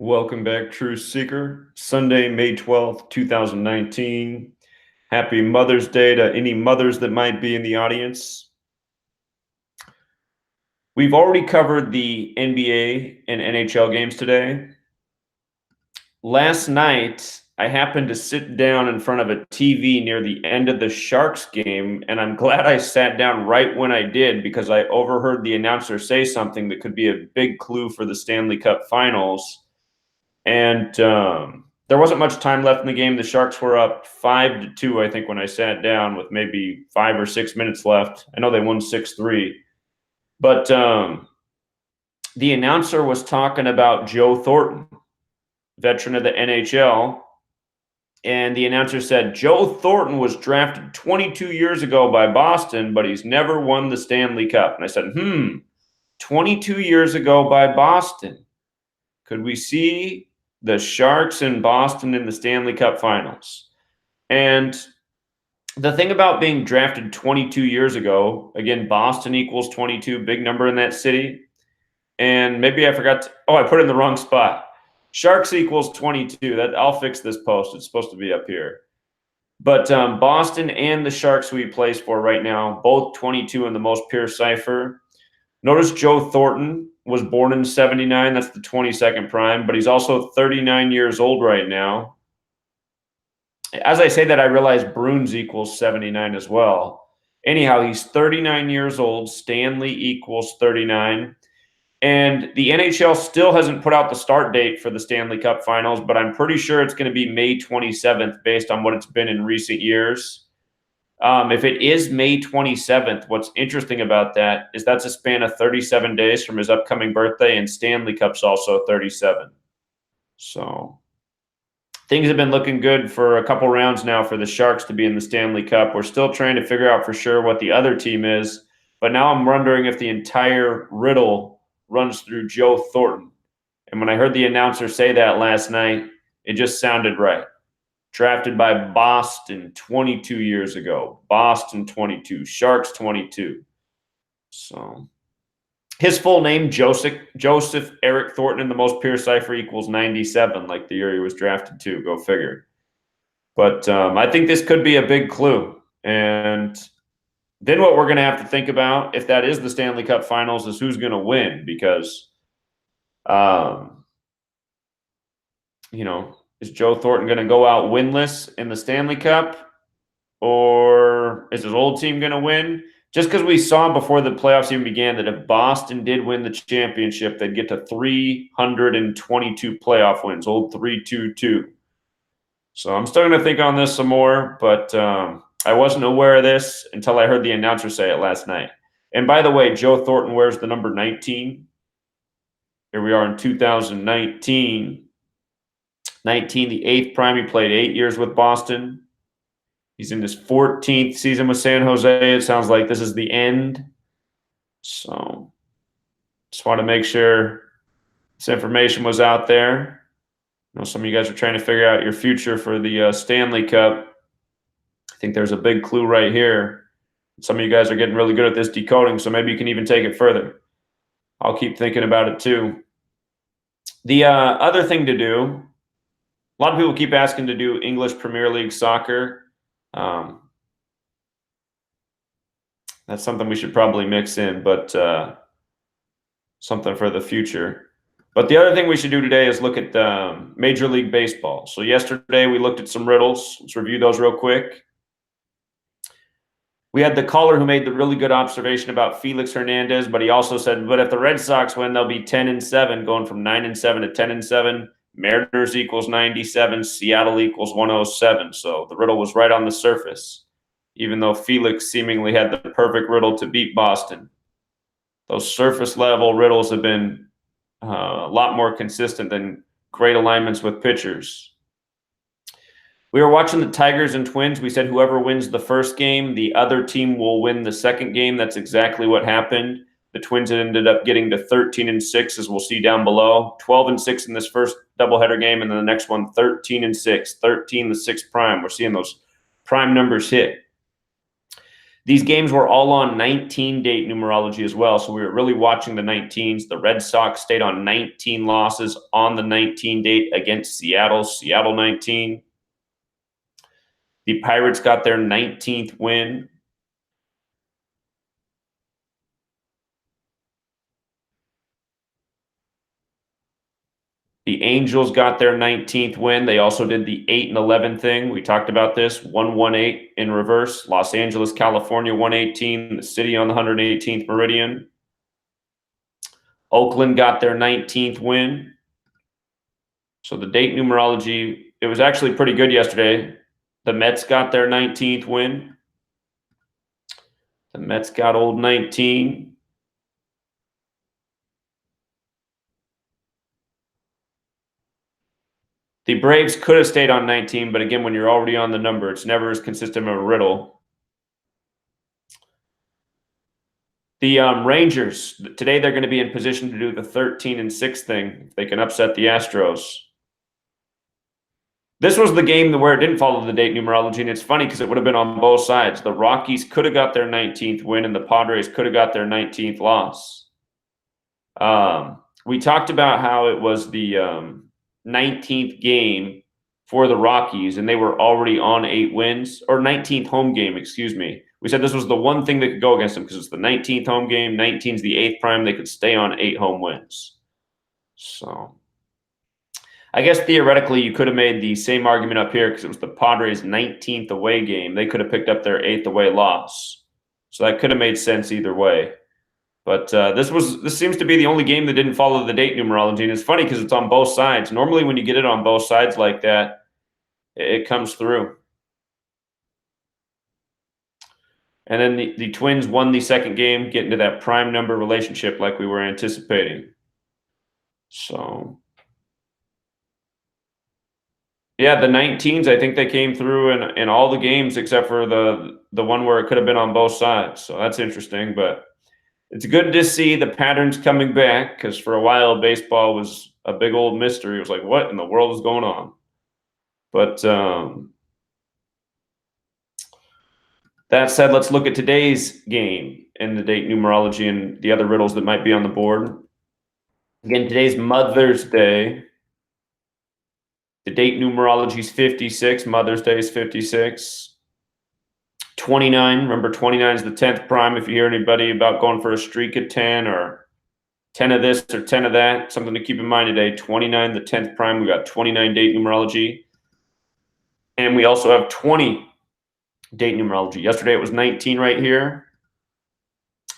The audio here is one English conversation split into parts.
Welcome back, Truth Seeker. Sunday, May 12th, 2019. Happy Mother's Day to any mothers that might be in the audience. We've already covered the NBA and NHL games today. Last night, I happened to sit down in front of a TV near the end of the Sharks game, and I'm glad I sat down right when I did because I overheard the announcer say something that could be a big clue for the Stanley Cup Finals. And there wasn't much time left in the game. The Sharks were up 5-2, I think, when I sat down with maybe 5 or 6 minutes left. I know they won 6-3. But the announcer was talking about Joe Thornton, veteran of the NHL. And the announcer said, Joe Thornton was drafted 22 years ago by Boston, but he's never won the Stanley Cup. And I said, 22 years ago by Boston. Could we see the Sharks in Boston in the Stanley Cup Finals? And the thing about being drafted 22 years ago, again, Boston equals 22, big number in that city. And maybe I forgot I put it in the wrong spot. Sharks equals 22. I'll fix this post. It's supposed to be up here. But Boston and the Sharks who he plays for right now, both 22 in the most pure cipher. Notice Joe Thornton was born in 79. That's the 22nd prime, but he's also 39 years old right now. As I say that, I realize Bruins equals 79 as well. Anyhow, he's 39 years old. Stanley equals 39. And the NHL still hasn't put out the start date for the Stanley Cup Finals, but I'm pretty sure it's going to be May 27th based on what it's been in recent years. If it is May 27th, what's interesting about that is that's a span of 37 days from his upcoming birthday, and Stanley Cup's also 37. So things have been looking good for a couple rounds now for the Sharks to be in the Stanley Cup. We're still trying to figure out for sure what the other team is, but now I'm wondering if the entire riddle runs through Joe Thornton. And when I heard the announcer say that last night, it just sounded right. Drafted by Boston 22 years ago. Boston 22. Sharks 22. So his full name, Joseph Eric Thornton, in the most pure cipher equals 97, like the year he was drafted to. Go figure. But I think this could be a big clue. And then what we're going to have to think about, if that is the Stanley Cup Finals, is who's going to win. Because, is Joe Thornton going to go out winless in the Stanley Cup? Or is his old team going to win? Just because we saw before the playoffs even began that if Boston did win the championship, they'd get to 322 playoff wins, old 3-2-2. So I'm still going to think on this some more, but I wasn't aware of this until I heard the announcer say it last night. And by the way, Joe Thornton wears the number 19. Here we are in 2019. 19, the 8th prime. He played 8 years with Boston. He's in his 14th season with San Jose. It sounds like this is the end. So just want to make sure this information was out there. I know some of you guys are trying to figure out your future for the Stanley Cup. I think there's a big clue right here. Some of you guys are getting really good at this decoding, so maybe you can even take it further. I'll keep thinking about it too. The other thing to do, a lot of people keep asking to do English Premier League soccer. That's something we should probably mix in, but something for the future. But the other thing we should do today is look at Major League Baseball. So yesterday we looked at some riddles. Let's review those real quick. We had the caller who made the really good observation about Felix Hernandez, but he also said, but if the Red Sox win, they'll be 10-7, going from 9-7 to 10-7. Mariners equals 97. Seattle equals 107. So the riddle was right on the surface, even though Felix seemingly had the perfect riddle to beat Boston. Those surface level riddles have been a lot more consistent than great alignments with pitchers. We were watching the Tigers and Twins. We said whoever wins the first game, the other team will win the second game. That's exactly what happened. The Twins ended up getting to 13-6, as we'll see down below. 12-6 in this first doubleheader game, and then the next one, 13-6. 13, the 6th prime. We're seeing those prime numbers hit. These games were all on 19 date numerology as well. So we were really watching the 19s. The Red Sox stayed on 19 losses on the 19 date against Seattle, Seattle 19. The Pirates got their 19th win. The Angels got their 19th win. They also did the 8 and 11 thing. We talked about this. 118 in reverse. Los Angeles, California, 118. The city on the 118th meridian. Oakland got their 19th win. So the date numerology, it was actually pretty good yesterday. The Mets got their 19th win. The Mets got old 19. The Braves could have stayed on 19, but again, when you're already on the number, it's never as consistent of a riddle. The Rangers, today they're going to be in position to do the 13 and 6 thing. If they can upset the Astros. This was the game where it didn't follow the date numerology, and it's funny because it would have been on both sides. The Rockies could have got their 19th win, and the Padres could have got their 19th loss. We talked about how it was the 19th game for the Rockies, and they were already on 8 wins, or 19th home game, excuse me. We said this was the one thing that could go against them because it's the 19th home game, 19's the 8th prime. They could stay on 8 home wins. So I guess theoretically you could have made the same argument up here because it was the Padres' 19th away game. They could have picked up their 8th away loss. So that could have made sense either way. But this seems to be the only game that didn't follow the date numerology. And it's funny because it's on both sides. Normally when you get it on both sides like that, it comes through. And then the Twins won the second game, getting to that prime number relationship like we were anticipating. So, yeah, the 19s, I think they came through in all the games except for the one where it could have been on both sides. So that's interesting. But it's good to see the patterns coming back because for a while baseball was a big old mystery. It was like, what in the world is going on? But that said, let's look at today's game and the date numerology and the other riddles that might be on the board. Again, today's Mother's Day. The date numerology is 56. Mother's Day is 56. 29. Remember, 29 is the 10th prime. If you hear anybody about going for a streak at 10 or 10 of this or 10 of that, something to keep in mind today. 29, the 10th prime. We got 29 date numerology. And we also have 20 date numerology. Yesterday it was 19 right here.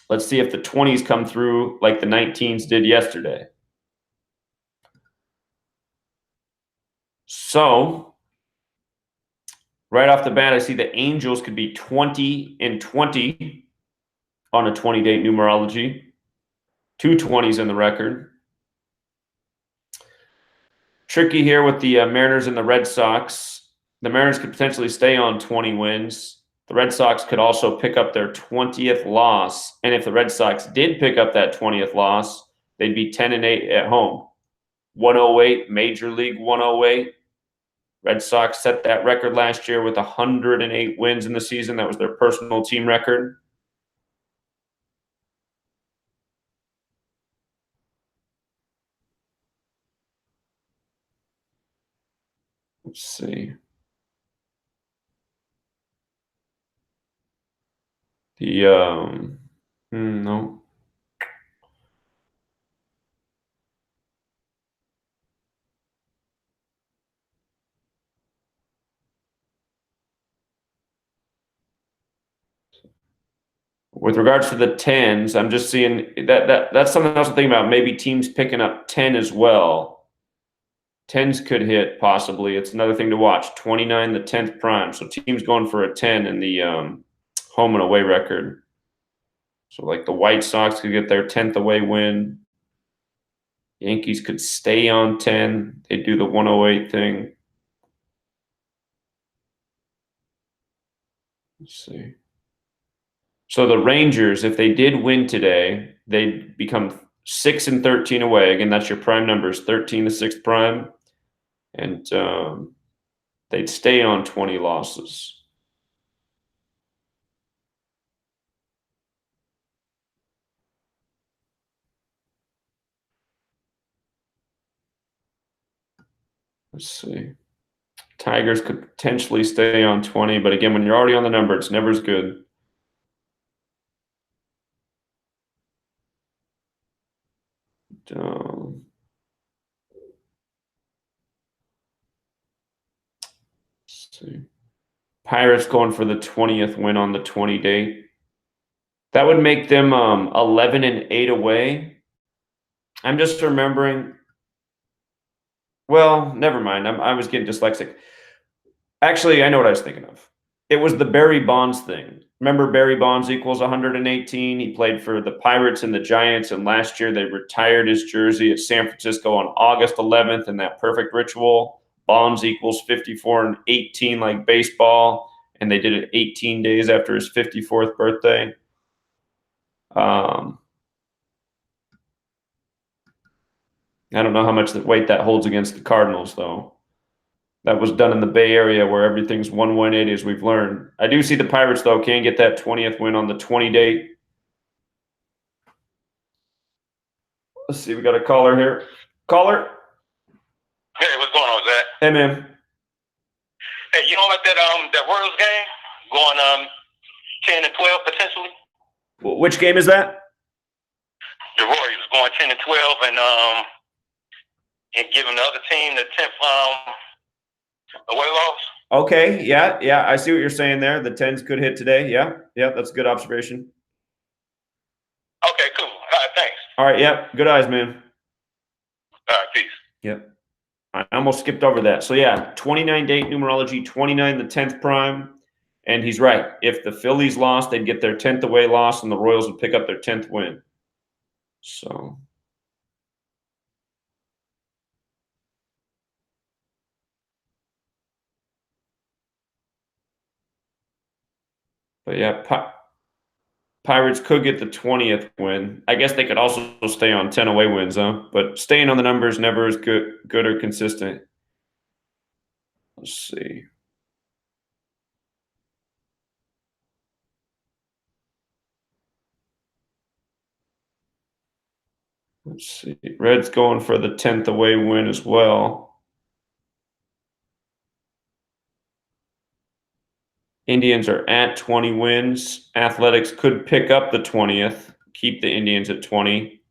Let's see if the 20s come through like the 19s did yesterday. So, right off the bat, I see the Angels could be 20 and 20 on a 20-date numerology. 2 20s in the record. Tricky here with the Mariners and the Red Sox. The Mariners could potentially stay on 20 wins. The Red Sox could also pick up their 20th loss. And if the Red Sox did pick up that 20th loss, they'd be 10 and 8 at home. 108, Major League 108. Red Sox set that record last year with 108 wins in the season. That was their personal team record. Let's see. No. With regards to the 10s, I'm just seeing that's something else to think about. Maybe teams picking up 10 as well. 10s could hit possibly. It's another thing to watch. 29, the 10th prime. So teams going for a 10 in the home and away record. So like the White Sox could get their 10th away win. Yankees could stay on 10. They do the 108 thing. Let's see. So the Rangers, if they did win today, they'd become 6 and 13 away. Again, that's your prime numbers, 13 to 6th prime. And they'd stay on 20 losses. Let's see. Tigers could potentially stay on 20, but again, when you're already on the number, it's never as good. Let's see. Pirates going for the 20th win on the 20 date. That would make them 11-8 away. I'm just remembering. Well, never mind. I was getting dyslexic. Actually, I know what I was thinking of. It was the Barry Bonds thing. Remember, Barry Bonds equals 118. He played for the Pirates and the Giants, and last year they retired his jersey at San Francisco on August 11th in that perfect ritual. Bonds equals 54 and 18 like baseball, and they did it 18 days after his 54th birthday. I don't know how much weight that holds against the Cardinals, though. That was done in the Bay Area where everything's 180, as we've learned. I do see the Pirates, though, can get that 20th win on the 20 date. Let's see, we got a caller here. Caller? Hey, what's going on, Zach? Hey, man. Hey, you don't like that Royals game going 10 and 12 potentially? Which game is that? The Royals going 10 and 12 and giving the other team the 10th away loss. Okay, yeah, I see what you're saying there. The 10s could hit today. Yeah, that's a good observation. Okay, cool. All right, thanks. All right, yeah, good eyes, man. All right, peace. Yep. I almost skipped over that. So, yeah, 29 date numerology, 29 the 10th prime. And he's right. If the Phillies lost, they'd get their 10th away loss, and the Royals would pick up their 10th win. So, but yeah, Pirates could get the 20th win. I guess they could also stay on 10 away wins, huh? But staying on the number is never as good or consistent. Let's see. Let's see. Reds going for the 10th away win as well. Indians are at 20 wins. Athletics could pick up the 20th, keep the Indians at 20.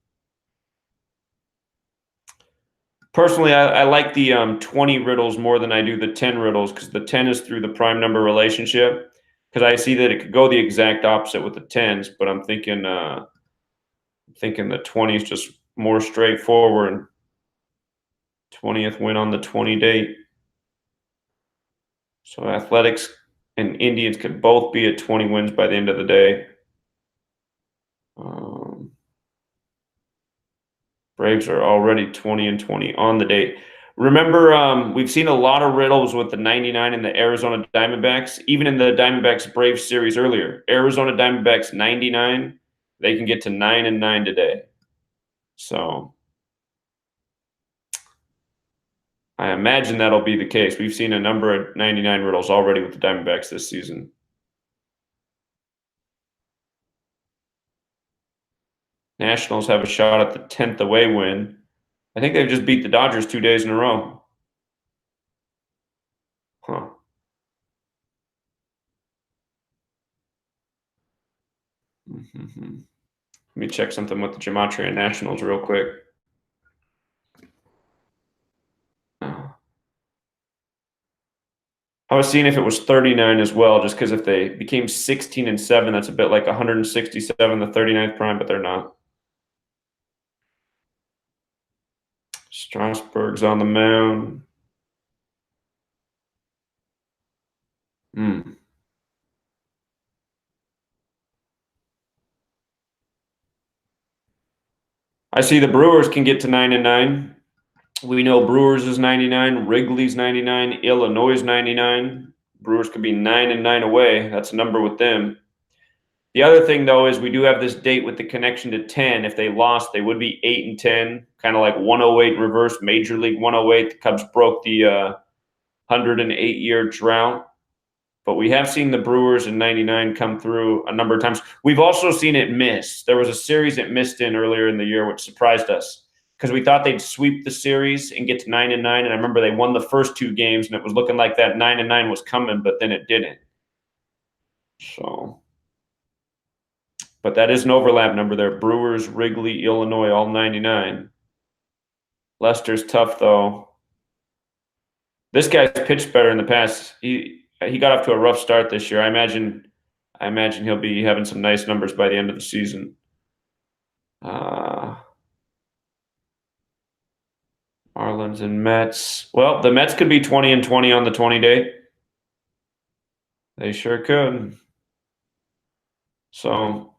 Personally, I like the 20 riddles more than I do the 10 riddles because the 10 is through the prime number relationship. Because I see that it could go the exact opposite with the 10s, but I'm thinking the 20 is just more straightforward. 20th win on the 20 date. So Athletics and Indians could both be at 20 wins by the end of the day. Braves are already 20 and 20 on the date. Remember, we've seen a lot of riddles with the 99 and the Arizona Diamondbacks, even in the Diamondbacks Braves series earlier. Arizona Diamondbacks 99, they can get to 9 and 9 today. So I imagine that'll be the case. We've seen a number of 99 riddles already with the Diamondbacks this season. Nationals have a shot at the 10th away win. I think they've just beat the Dodgers 2 days in a row. Huh. Let me check something with the Gematria Nationals real quick. I was seeing if it was 39 as well, just because if they became 16 and 7, that's a bit like 167, the 39th prime, but they're not. Strasburg's on the mound. I see the Brewers can get to 9 and 9. We know Brewers is 99, Wrigley's 99, Illinois is 99. Brewers could be 9 and 9 away. That's a number with them. The other thing, though, is we do have this date with the connection to 10. If they lost, they would be 8 and 10, kind of like 108 reverse Major League 108. The Cubs broke the 108-year drought. But we have seen the Brewers in 99 come through a number of times. We've also seen it miss. There was a series it missed in earlier in the year, which surprised us because we thought they'd sweep the series and get to 9-9. And I remember they won the first 2 games, and it was looking like that 9-9 was coming, but then it didn't. So, but that is an overlap number there. Brewers, Wrigley, Illinois, all 99. Lester's tough though. This guy's pitched better in the past. He got off to a rough start this year. I imagine he'll be having some nice numbers by the end of the season. Marlins and Mets. Well, the Mets could be 20-20 on the 20 date. They sure could. So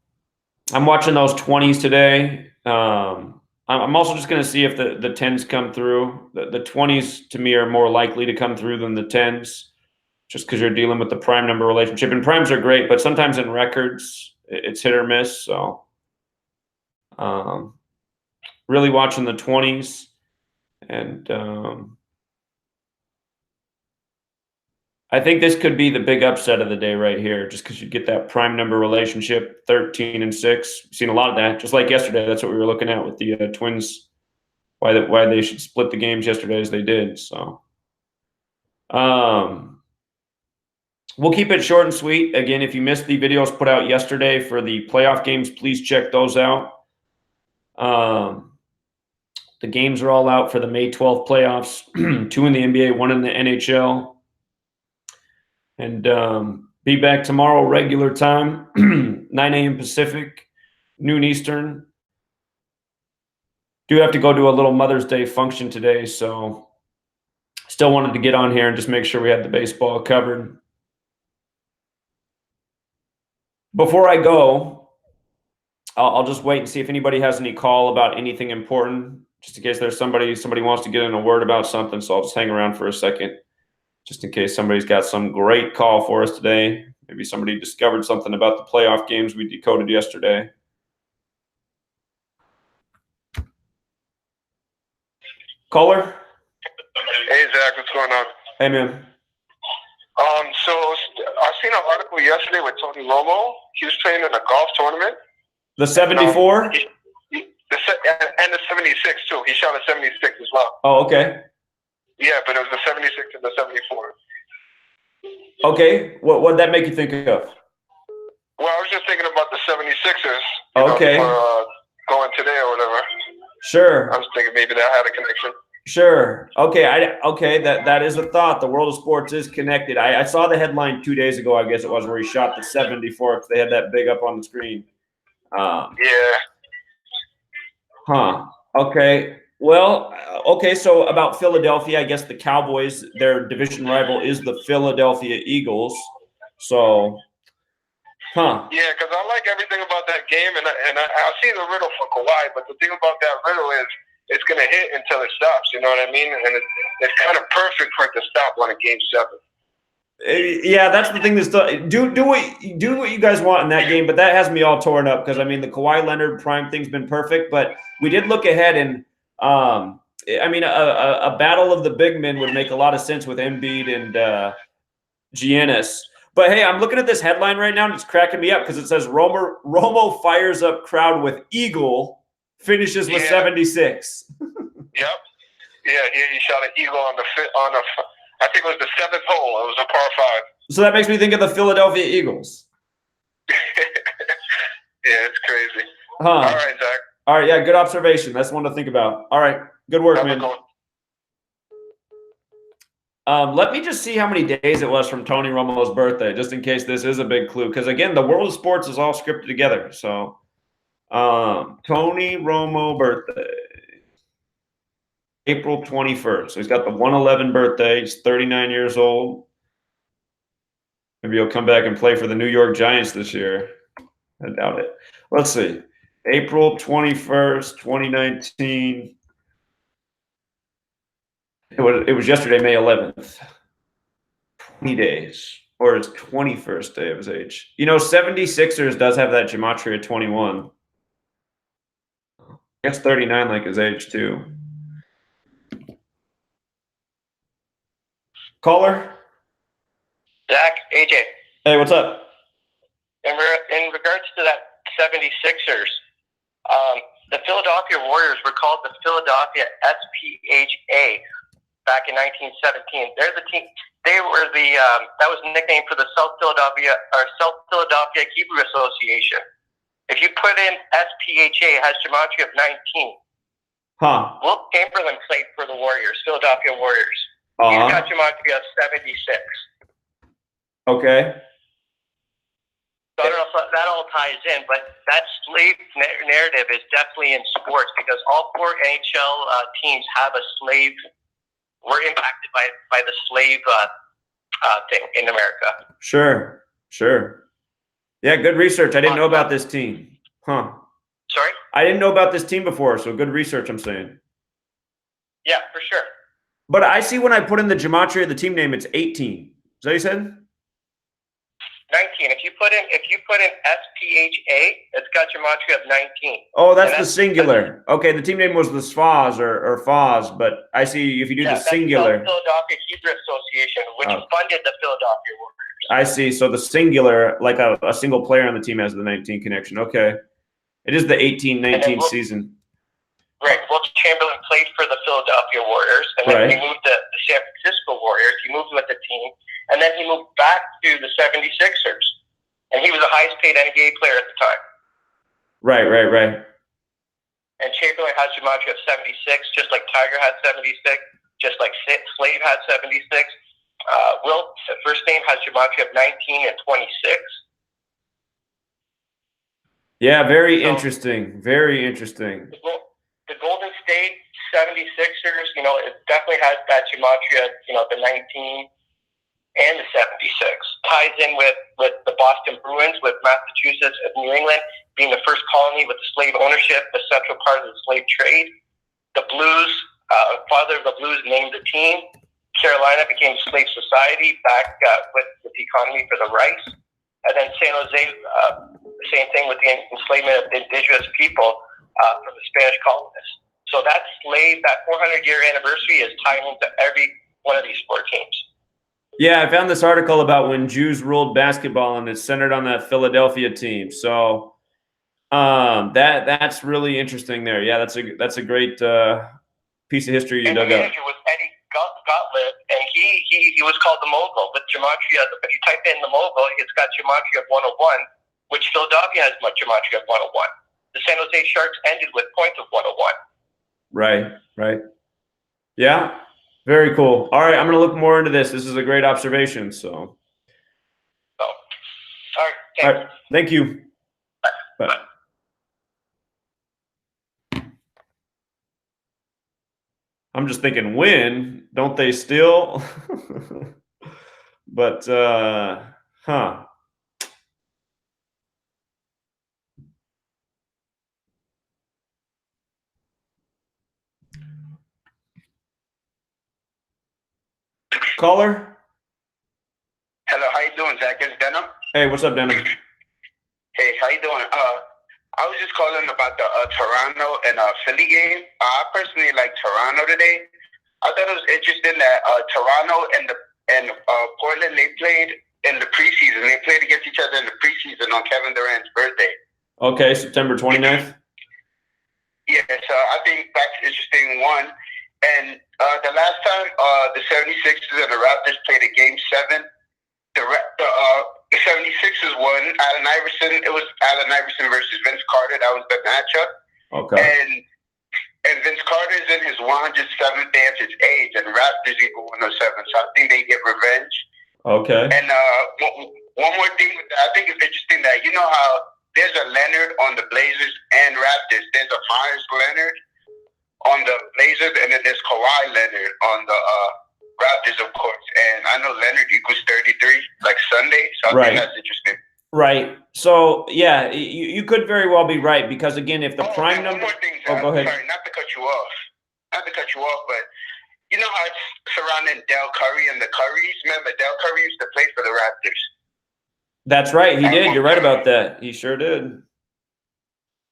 I'm watching those 20s today. I'm also just going to see if the 10s come through. The 20s to me are more likely to come through than the 10s, just because you're dealing with the prime number relationship. And primes are great, but sometimes in records it's hit or miss. So really watching the 20s. And I think this could be the big upset of the day right here, just because you get that prime number relationship, 13 and 6. We've seen a lot of that, just like yesterday. That's what we were looking at with the Twins, why they should split the games yesterday as they did. So we'll keep it short and sweet. Again, if you missed the videos put out yesterday for the playoff games, please check those out. The games are all out for the May 12th playoffs, 2 in the NBA, 1 in the NHL. And be back tomorrow, regular time, 9 a.m. Pacific, noon Eastern. Do have to go to a little Mother's Day function today, so still wanted to get on here and just make sure we had the baseball covered. Before I go, I'll just wait and see if anybody has any call about anything important, just in case there's somebody wants to get in a word about something, so I'll just hang around for a second. Just in case somebody's got some great call for us today. Maybe somebody discovered something about the playoff games we decoded yesterday. Caller? Hey, Zach, what's going on? Hey, man. So I seen an article yesterday with Tony Romo. He was playing in a golf tournament. The 74? And the 76, too. He shot a 76 as well. Oh, okay. Yeah, but it was the 76 and the 74. Okay. What did that make you think of? Well, I was just thinking about the 76ers. Okay. Going today or whatever. Sure. I was thinking maybe that had a connection. Sure. Okay. That is a thought. The world of sports is connected. I saw the headline 2 days ago, I guess it was, where he shot the 74 because they had that big up on the screen. Yeah. Huh. Okay. Well, okay, so about Philadelphia, I guess the Cowboys, their division rival is the Philadelphia Eagles. So, Yeah, because I like everything about that game, and I see the riddle for Kawhi, but the thing about that riddle is it's going to hit until it stops, you know what I mean? And it's kind of perfect for it to stop on a Game 7. Yeah, that's the thing. Do what you guys want in that game, but that has me all torn up because, I mean, the Kawhi Leonard prime thing's been perfect, but we did look ahead and I mean, a battle of the big men would make a lot of sense with Embiid and Giannis. But hey, I'm looking at this headline right now, and it's cracking me up because it says Romo fires up crowd with Eagle, finishes with 76. Yep. Yeah, he shot an eagle on I think it was the 7th hole. It was a par 5. So that makes me think of the Philadelphia Eagles. Yeah, it's crazy. Huh. All right, Zach. All right, yeah, good observation. That's one to think about. All right, good work, man. Let me just see how many days it was from Tony Romo's birthday, just in case this is a big clue. Because, again, the world of sports is all scripted together. So, Tony Romo birthday, April 21st. So he's got the 111 birthday. He's 39 years old. Maybe he'll come back and play for the New York Giants this year. I doubt it. Let's see. April 21st, 2019. It was yesterday, May 11th. 20 days. Or his 21st day of his age. You know, 76ers does have that Gematria 21. That's 39 like his age, too. Caller? Zach, AJ. Hey, what's up? In regards to that 76ers, The Philadelphia Warriors were called the Philadelphia SPHA back in 1917. They're the team. They were that was the nickname for the South Philadelphia Hebrew Association. If you put in SPHA, it has gematria of 19. Huh. Wilt Chamberlain played for the Warriors, Philadelphia Warriors. He's got gematria of 76. Okay. So I don't know if that all ties in, but that slave narrative is definitely in sports because all 4 NHL teams have a slave. Were impacted by the slave thing in America. Sure. Yeah, good research. I didn't know about this team. Huh. Sorry? I didn't know about this team before, so good research, I'm saying. Yeah, for sure. But I see when I put in the gematria of the team name, it's 18. Is that what you said? 19. If you put in SPHA, it's got gematria of 19. Oh, that's the singular. Okay, the team name was the SFAS or FAS, but I see if you do the singular. That's the Philadelphia Hebrew Association, which funded the Philadelphia Warriors. I see. So the singular, like a single player on the team has the 19 connection. Okay. It is the 18-19 season. Right. Wilt Chamberlain played for the Philadelphia Warriors, and then he moved to the San Francisco Warriors. He moved with the team, and then he moved back to the 76ers. And he was the highest paid NBA player at the time. Right. And Chamberlain has gematria of 76, just like Tiger had 76, just like Slave had 76. Wilt, the first name, has gematria of 19 and 26. Yeah, very interesting. Very interesting. The Golden State 76ers, it definitely has that gematria, the 19 and the 76. Ties in with the Boston Bruins, with Massachusetts and New England being the first colony with the slave ownership, the central part of the slave trade. The Blues, father of the Blues named the team. Carolina became a slave society back with the economy for the rice. And then San Jose, the same thing with the enslavement of the indigenous people from the Spanish colonists. So that 400-year anniversary is tied into every one of these sport teams. Yeah, I found this article about when Jews ruled basketball, and it's centered on that Philadelphia team. So that's really interesting there. Yeah, that's a great piece of history you dug up. The manager was Eddie Gottlieb, and he was called the Mogul. With gematria, if you type in the Mogul, it's got gematria of 101, which Philadelphia has gematria of 101. The San Jose Sharks ended with points of 101. Right. Yeah, very cool. All right, I'm going to look more into this. This is a great observation. So. All right. Thanks. All right. Thank you. Bye. I'm just thinking, when don't they still? But Caller? Hello, how you doing, Zach? It's Denham. Hey, what's up, Denham? Hey, how you doing? I was just calling about the Toronto and Philly game. I personally like Toronto today. I thought it was interesting that Toronto and Portland, they played in the preseason. They played against each other in the preseason on Kevin Durant's birthday. Okay, September 29th. Yeah, so I think that's interesting, one. And the last time the 76ers and the Raptors played a Game 7, the 76ers won. Allen Iverson, it was Allen Iverson versus Vince Carter. That was the matchup. Okay. And Vince Carter's in his 107th day of his age, and Raptors equal 107. So I think they get revenge. Okay. And one more thing, I think it's interesting that you know how there's a Leonard on the Blazers and Raptors. There's a Myers Leonard on the Blazers, and then there's Kawhi Leonard on the Raptors, of course. And I know Leonard equals 33, like Sunday. So I think that's interesting. Right. So, yeah, you could very well be right, because, again, if the prime number... One more thing, go ahead. Sorry, not to cut you off, but you know how it's surrounding Del Curry and the Currys? Remember, Del Curry used to play for the Raptors. That's right. He did. You're right about that. He sure did.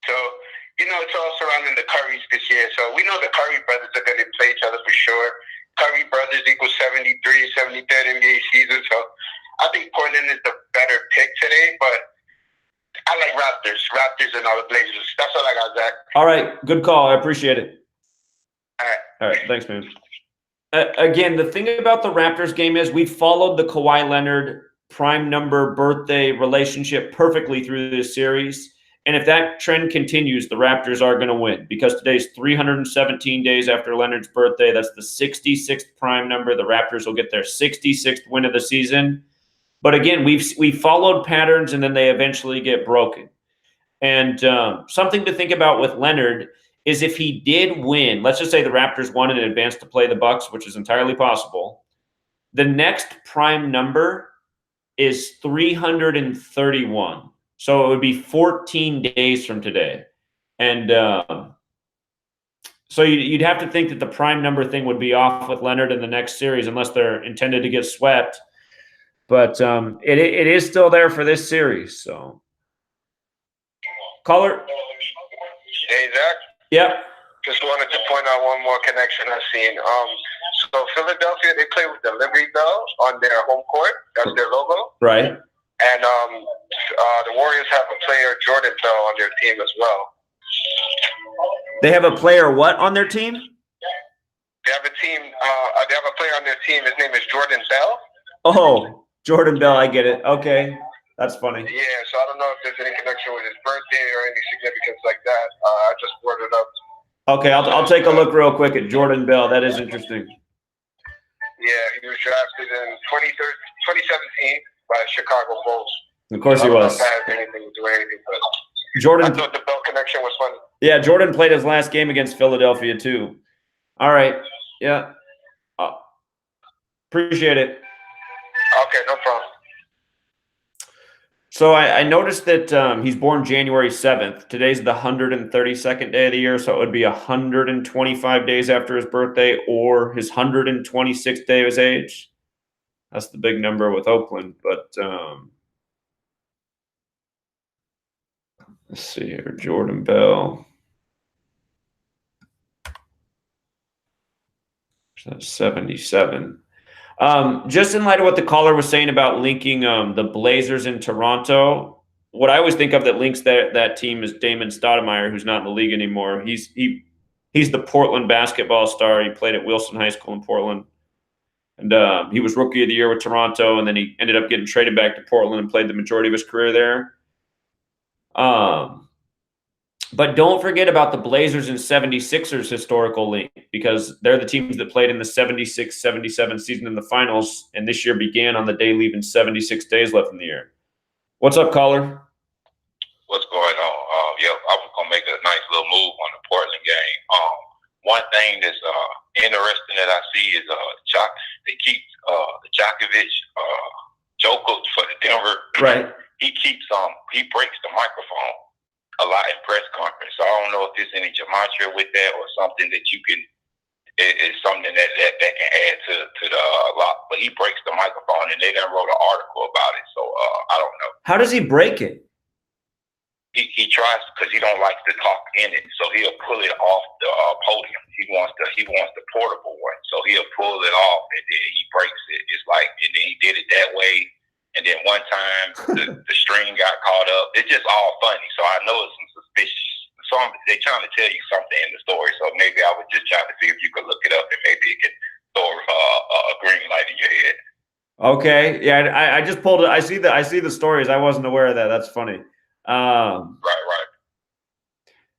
So, it's all surrounding the Currys this year. So we know the Curry brothers are going to play each other for sure. Curry brothers equals 73, 73rd NBA season. So I think Portland is the better pick today, but I like Raptors and all the Blazers. That's all I got, Zach. All right, good call. I appreciate it. All right, thanks, man. Again, the thing about the Raptors game is we followed the Kawhi Leonard prime number birthday relationship perfectly through this series. And if that trend continues, the Raptors are going to win because today's 317 days after Leonard's birthday. That's the 66th prime number. The Raptors will get their 66th win of the season. But again, we followed patterns and then they eventually get broken. And something to think about with Leonard is if he did win, let's just say the Raptors won and advanced to play the Bucks, which is entirely possible. The next prime number is 331. So it would be 14 days from today. And so you'd have to think that the prime number thing would be off with Leonard in the next series unless they're intended to get swept. But it is still there for this series. So, caller. Hey, Zach. Yep. Just wanted to point out one more connection I've seen. So Philadelphia, they play with the Liberty Bell on their home court. That's their logo. Right. And the Warriors have a player, Jordan Bell, on their team as well. They have a player what on their team? They have a team. They have a player on their team. His name is Jordan Bell. Oh, Jordan Bell. I get it. Okay, that's funny. Yeah. So I don't know if there's any connection with his birthday or any significance like that. I just brought it up. Okay, I'll take a look real quick at Jordan Bell. That is interesting. Yeah, he was drafted in 2017 by the Chicago Bulls. Of course he was. That has anything to do with anything, but Jordan. I thought the Bell connection was funny. Yeah, Jordan played his last game against Philadelphia too. All right. Yeah. Appreciate it. Okay, no problem. So I noticed that he's born January 7th. Today's the 132nd day of the year, so it would be 125 days after his birthday or his 126th day of his age. That's the big number with Oakland. But let's see here. Jordan Bell. That's 77. Just in light of what the caller was saying about linking the Blazers in Toronto, what I always think of that links that team is Damon Stoudemire, who's not in the league anymore. He's the Portland basketball star. He played at Wilson High School in Portland. And he was Rookie of the Year with Toronto, and then he ended up getting traded back to Portland and played the majority of his career there. But don't forget about the Blazers and 76ers historical link, because they're the teams that played in the 76-77 season in the finals, and this year began on the day leaving 76 days left in the year. What's up, caller? What's going on? I was going to make a nice little move on the Portland game. One thing that's interesting that I see is they keep Djokovic, Jokic for the Denver. Right. He breaks the microphone a lot in press conference. So I don't know if there's any gematria with that or something that you can. It's something that can add to the lot. But he breaks the microphone, and they done wrote an article about it. So I don't know. How does he break it? He tries because he don't like to talk in it, so he'll pull it off the podium. He wants the portable one, so he'll pull it off and then he breaks it. It's like, and then he did it that way, and then one time the string got caught up. It's just all funny, so I know it's some suspicious. They're trying to tell you something in the story, so maybe I would just try to see if you could look it up and maybe it could throw a green light in your head. Okay, yeah, I just pulled it. I see the stories. I wasn't aware of that. That's funny. Right.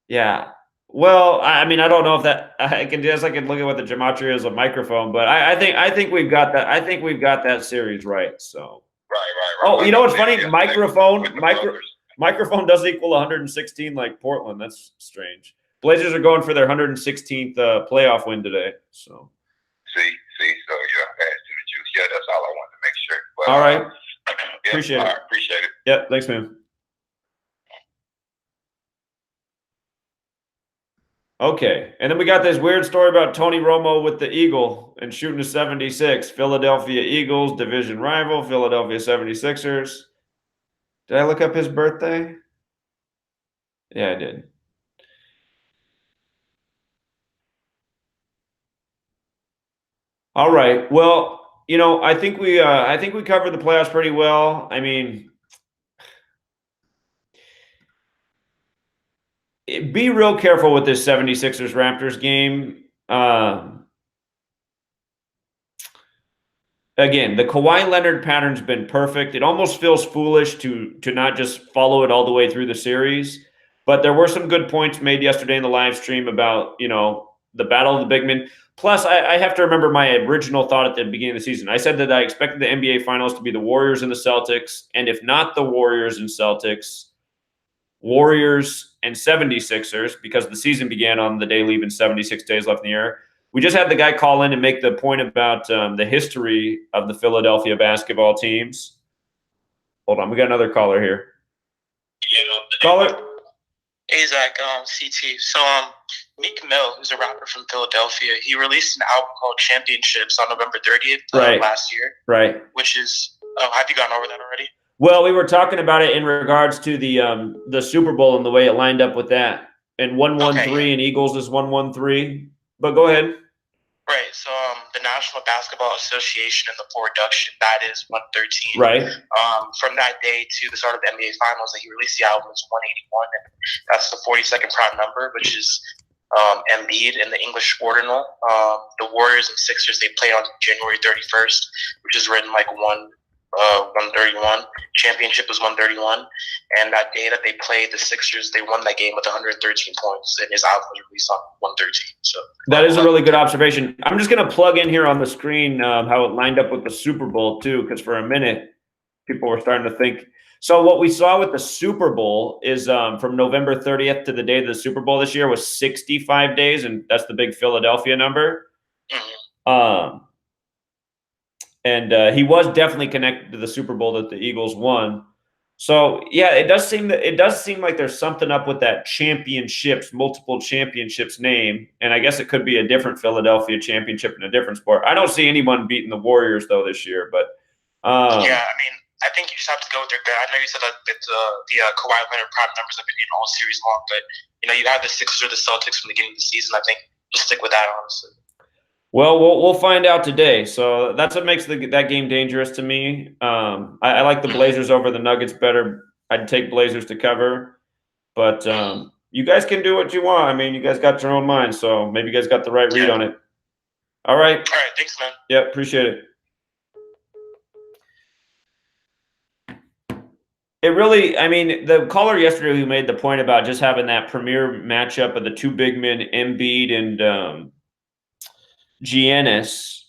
Yeah. Well, I mean, I don't know if that I can look at what the gematria is of microphone, but I think we've got that. I think we've got that series right. So. Right. Oh, you know what's funny? Microphone does equal 116 like Portland. That's strange. Blazers are going for their 116th playoff win today. So. See. So yeah, add to the juice. Yeah, that's all I wanted to make sure. But, all right. Yeah, Appreciate it. Right, appreciate it. Yeah. Thanks, man. Okay, and then we got this weird story about Tony Romo with the Eagle and shooting a 76. Philadelphia Eagles, division rival, Philadelphia 76ers. Did I look up his birthday? Yeah, I did. All right. Well, I think we covered the playoffs pretty well. I mean, be real careful with this 76ers Raptors game. Again, the Kawhi Leonard pattern's been perfect. It almost feels foolish to not just follow it all the way through the series. But there were some good points made yesterday in the live stream about, the battle of the big men. Plus, I have to remember my original thought at the beginning of the season. I said that I expected the NBA Finals to be the Warriors and the Celtics, and if not the Warriors and Celtics, Warriors and 76ers, because the season began on the day leaving 76 days left in the year. We just had the guy call in and make the point about the history of the Philadelphia basketball teams. Hold on, we got another caller here. Caller? Hey, Zach, CT. So, Meek Mill, who's a rapper from Philadelphia, he released an album called Championships on November 30th last year. Right. Which is, have you gotten over that already? Well, we were talking about it in regards to the Super Bowl and the way it lined up with that. And 113 and Eagles is 113. But go ahead. Right. So the National Basketball Association and the production, that is 113. Right. From that day to the start of the NBA Finals, that he released the album is 181, and that's the 42nd prime number, which is Embiid in the English ordinal. The Warriors and Sixers, they play on January 31st, which is written like 131. Championship was 131, and that day that they played the Sixers, they won that game with 113 points, and his album was released on 113. So that is a really good observation. I'm just going to plug in here on the screen how it lined up with the Super Bowl too, because for a minute people were starting to think. So what we saw with the Super Bowl is from November 30th to the day of the Super Bowl this year was 65 days, and that's the big Philadelphia number. And he was definitely connected to the Super Bowl that the Eagles won. So yeah, it does seem like there's something up with that multiple championships name. And I guess it could be a different Philadelphia championship in a different sport. I don't see anyone beating the Warriors though this year, but yeah, I mean, I think you just have to go with their gut. I know you said that the Kawhi Leonard prime numbers have been in all series long, but you have the Sixers or the Celtics from the beginning of the season. I think just stick with that, honestly. Well, we'll find out today. So that's what makes that game dangerous to me. I like the Blazers over the Nuggets better. I'd take Blazers to cover, but you guys can do what you want. I mean, you guys got your own mind, so maybe you guys got the right read on it. All right. All right. Thanks, man. Yeah, appreciate it. It really, I mean, the caller yesterday who made the point about just having that premier matchup of the two big men, Embiid and Giannis,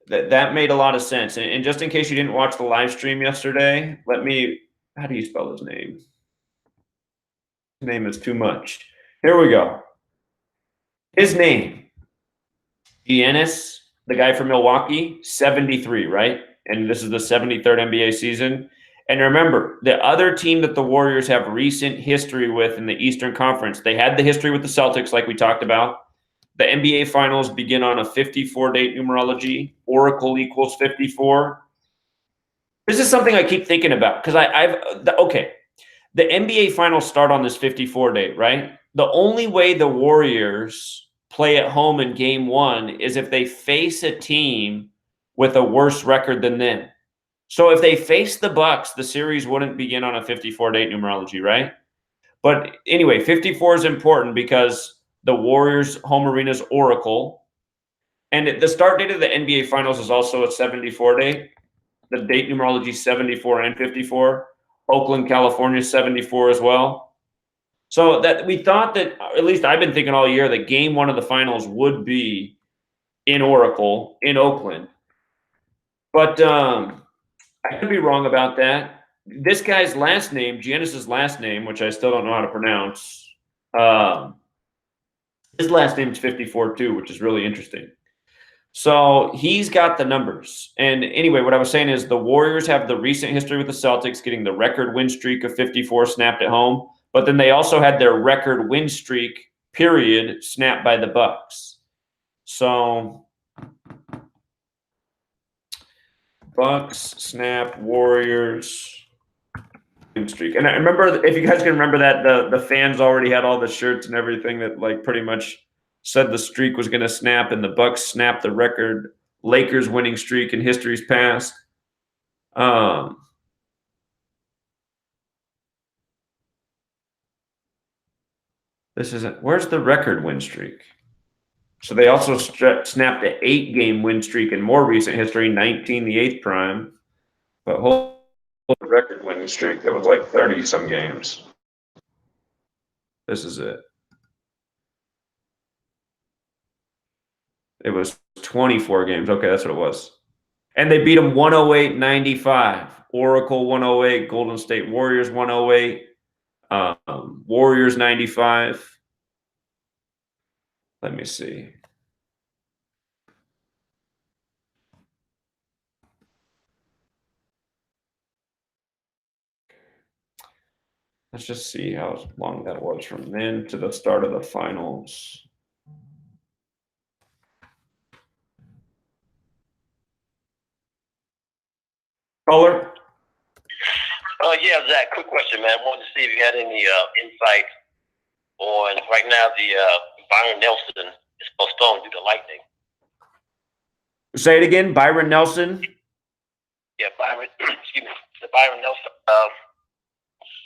that made a lot of sense. And just in case you didn't watch the live stream yesterday, how do you spell his name? His name is too much. Here we go. His name, Giannis, the guy from Milwaukee, 73, right? And this is the 73rd NBA season. And remember, the other team that the Warriors have recent history with in the Eastern Conference, they had the history with the Celtics like we talked about. The NBA Finals begin on a 54-date numerology. Oracle equals 54. This is something I keep thinking about because the NBA Finals start on this 54 date, right? The only way the Warriors play at home in Game 1 is if they face a team with a worse record than them. So if they face the Bucks, the series wouldn't begin on a 54-date numerology, right? But anyway, 54 is important because the Warriors' home arena is Oracle. And the start date of the NBA Finals is also a 74 date. The date numerology is 74 and 54. Oakland, California, 74 as well. So that we thought that, at least I've been thinking all year, that Game 1 of the Finals would be in Oracle, in Oakland. But I could be wrong about that. This guy's last name, Giannis's last name, which I still don't know how to pronounce, his last name is 54 too, which is really interesting. So he's got the numbers. And anyway, what I was saying is the Warriors have the recent history with the Celtics getting the record win streak of 54 snapped at home, but then they also had their record win streak period snapped by the Bucks. So Bucks, snap, Warriors, win streak. And I remember, if you guys can remember that, the fans already had all the shirts and everything that like pretty much said the streak was going to snap, and the Bucks snapped the record Lakers winning streak in history's past. This isn't. Where's the record win streak? So they also snapped an 8-game win streak in more recent history, 19 the 8th prime. But hold the record winning streak that was like 30 some games. This is it. It was 24 games. Okay, that's what it was. And they beat them 108-95. Oracle 108, Golden State Warriors 108, Warriors 95. Let me see. Let's just see how long that was from then to the start of the finals. Caller? Yeah, Zach, quick question, man. I wanted to see if you had any insight on right now the Byron Nelson is postponed due to lightning. Say it again, Byron Nelson? Yeah, Byron, excuse me, the Byron Nelson,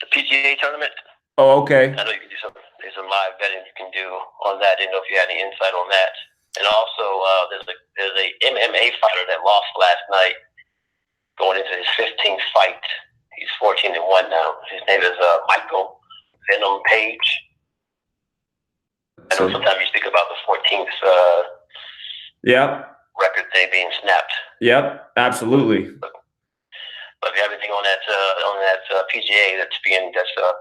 the PGA tournament. Oh, okay. I know you can do there's some live betting you can do on that. Didn't know if you had any insight on that. And also, there's a MMA fighter that lost last night going into his 15th fight. He's 14-1 now. His name is Michael Venom Page. I know sometimes you speak about the 14th Yep. record day being snapped. Yep, absolutely. But if you have anything on that PGA that's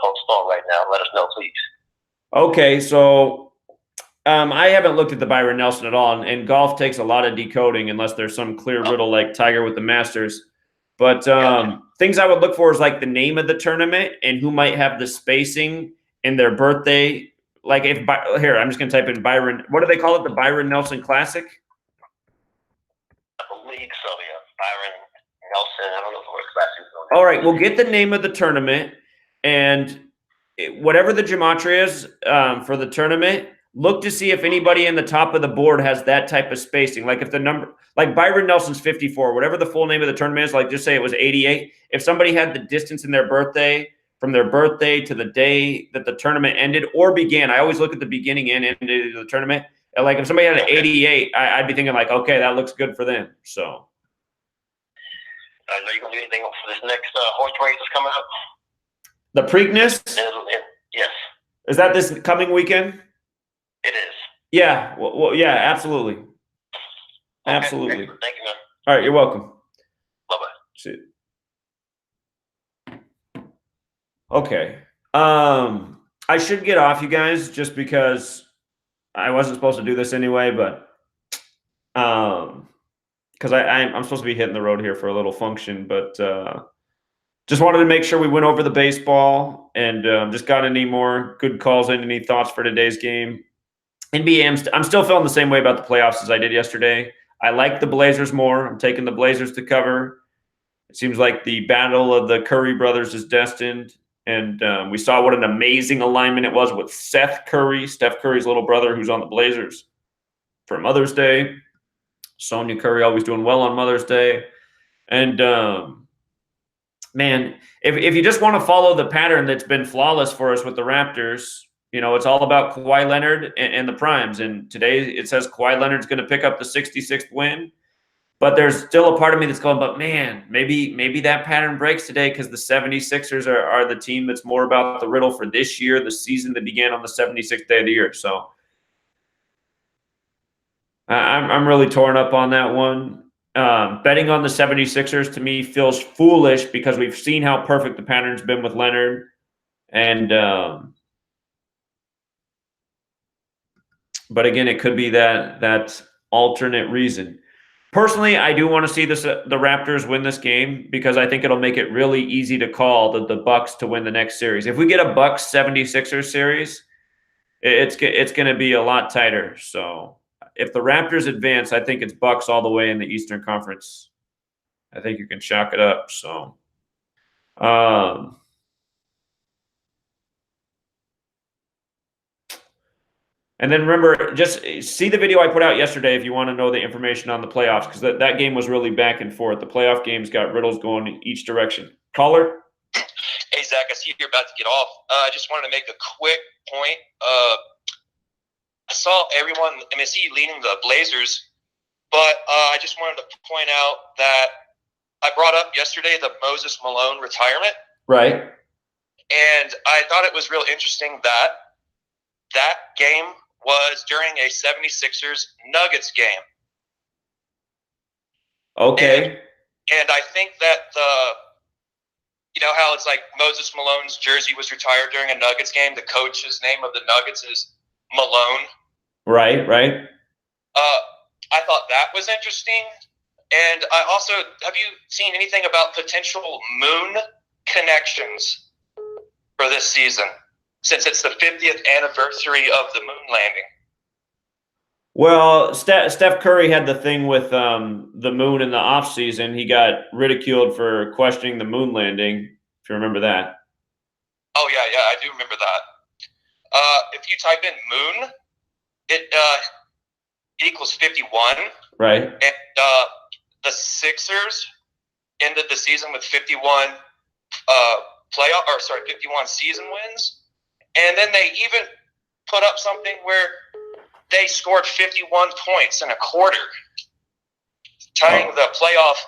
postponed right now, let us know, please. Okay, so I haven't looked at the Byron Nelson at all, and golf takes a lot of decoding unless there's some clear riddle like Tiger with the Masters. But things I would look for is like the name of the tournament and who might have the spacing in their birthday. Like here, I'm just going to type in Byron. What do they call it? The Byron Nelson Classic? I believe so, yeah. Byron Nelson. I don't know if we're classic. All right, we'll get the name of the tournament, and whatever the gematria is for the tournament, look to see if anybody in the top of the board has that type of spacing. Like if the number, like Byron Nelson's 54, whatever the full name of the tournament is, like just say it was 88. If somebody had the distance in their birthday, from their birthday to the day that the tournament ended or began, I always look at the beginning and ended of the tournament. And like if somebody had an 88, I'd be thinking like, okay, that looks good for them. So. I know you're going to do anything for this next horse race that's coming up? The Preakness? Yes. Is that this coming weekend? It is. Yeah. Well, yeah, absolutely. Okay. Absolutely. Thank you, man. All right, you're welcome. Bye-bye. See you. Okay. I should get off, you guys, just because I wasn't supposed to do this anyway, but because I'm supposed to be hitting the road here for a little function, but just wanted to make sure we went over the baseball and just got any more good calls and any thoughts for today's game. NBA, I'm still feeling the same way about the playoffs as I did yesterday. I like the Blazers more. I'm taking the Blazers to cover. It seems like the battle of the Curry brothers is destined. And we saw what an amazing alignment it was with Seth Curry, Steph Curry's little brother, who's on the Blazers for Mother's Day. Sonia Curry always doing well on Mother's Day. And, man, if you just want to follow the pattern that's been flawless for us with the Raptors, you know, it's all about Kawhi Leonard and the primes. And today it says Kawhi Leonard's going to pick up the 66th win. But there's still a part of me that's going, but man, maybe that pattern breaks today because the 76ers are the team that's more about the riddle for this year, the season that began on the 76th day of the year. So I'm really torn up on that one. Betting on the 76ers to me feels foolish because we've seen how perfect the pattern's been with Leonard. And but again, it could be that alternate reason. Personally, I do want to see the Raptors win this game because I think it'll make it really easy to call the Bucks to win the next series. If we get a Bucks 76ers series, it's going to be a lot tighter. So if the Raptors advance, I think it's Bucks all the way in the Eastern Conference. I think you can chalk it up. So, and then remember, just see the video I put out yesterday if you want to know the information on the playoffs, because that game was really back and forth. The playoff games got riddles going in each direction. Caller? Hey, Zach. Zach, I see you're about to get off. I just wanted to make a quick point. I saw everyone, I mean, I see you leading the Blazers, but I just wanted to point out that I brought up yesterday the Moses Malone retirement. Right. And I thought it was real interesting that that game was during a 76ers Nuggets game. Okay. And I think that you know how it's like Moses Malone's jersey was retired during a Nuggets game? The coach's name of the Nuggets is Malone. Right, right. I thought that was interesting. And I also, have you seen anything about potential moon connections for this season, since it's the 50th anniversary of the moon landing? Well, Steph Curry had the thing with the moon in the offseason. He got ridiculed for questioning the moon landing, if you remember that. Oh, yeah, I do remember that. If you type in moon, it equals 51. Right. And the Sixers ended the season with 51 51 season wins. And then they even put up something where they scored 51 points in a quarter, tying the playoff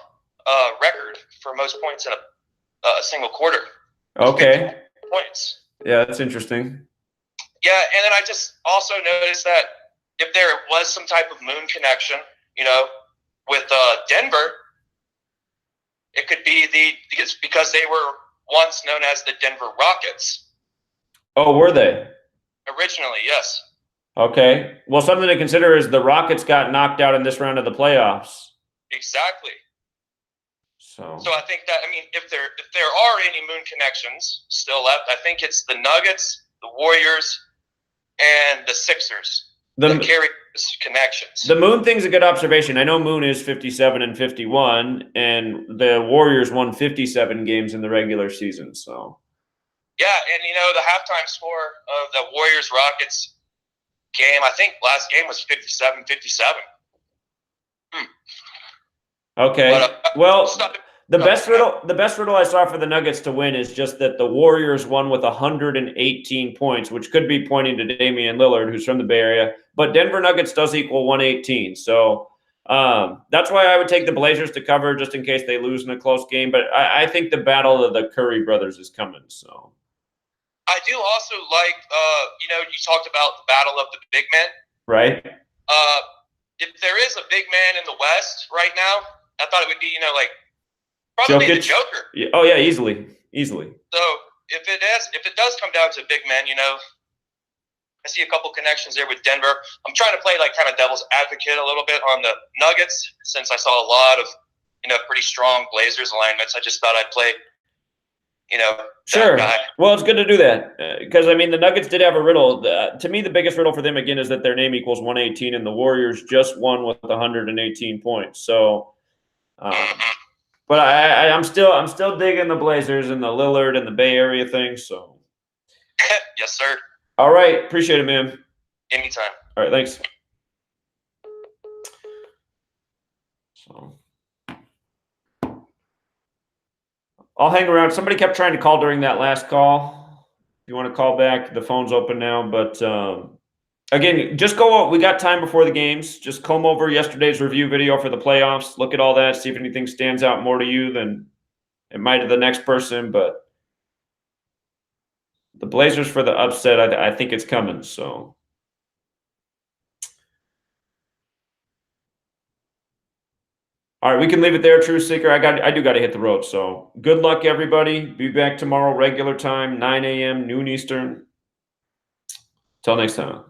record for most points in a single quarter. Okay. Points. Yeah, that's interesting. Yeah, and then I just also noticed that if there was some type of moon connection, you know, with Denver, it could be because they were once known as the Denver Rockets. Oh, were they? Originally, yes. Okay. Well, something to consider is the Rockets got knocked out in this round of the playoffs. Exactly. So I think that, I mean, if there are any moon connections still left, I think it's the Nuggets, the Warriors, and the Sixers that carry those connections. The moon thing's a good observation. I know moon is 57 and 51, and the Warriors won 57 games in the regular season. So yeah, and you know the halftime score of the Warriors Rockets game, I think last game was 57-57. Okay. Well, the best riddle I saw for the Nuggets to win is just that the Warriors won with 118 points, which could be pointing to Damian Lillard, who's from the Bay Area. But Denver Nuggets does equal 118. So that's why I would take the Blazers to cover just in case they lose in a close game. But I think the battle of the Curry brothers is coming. So I do also like, you know, you talked about the battle of the big men. Right. If there is a big man in the West right now, I thought it would be, you know, like probably the Joker. Yeah. Oh yeah, easily. So if it does come down to big men, you know, I see a couple connections there with Denver. I'm trying to play like kind of devil's advocate a little bit on the Nuggets, since I saw a lot of, you know, pretty strong Blazers alignments. I just thought I'd play, you know, sure. Well, it's good to do that because I mean the Nuggets did have a riddle. To me, the biggest riddle for them again is that their name equals 118, and the Warriors just won with 118 points. So, but I'm still digging the Blazers and the Lillard and the Bay Area thing. So, yes, sir. All right, appreciate it, man. Anytime. All right, thanks. So. I'll hang around. Somebody kept trying to call during that last call. If you want to call back, the phone's open now. But again, just go. We got time before the games. Just comb over yesterday's review video for the playoffs. Look at all that. See if anything stands out more to you than it might to the next person. But the Blazers for the upset, I think it's coming. So. All right, we can leave it there, True Seeker. I do got to hit the road. So good luck, everybody. Be back tomorrow, regular time, 9 a.m., noon Eastern. Till next time.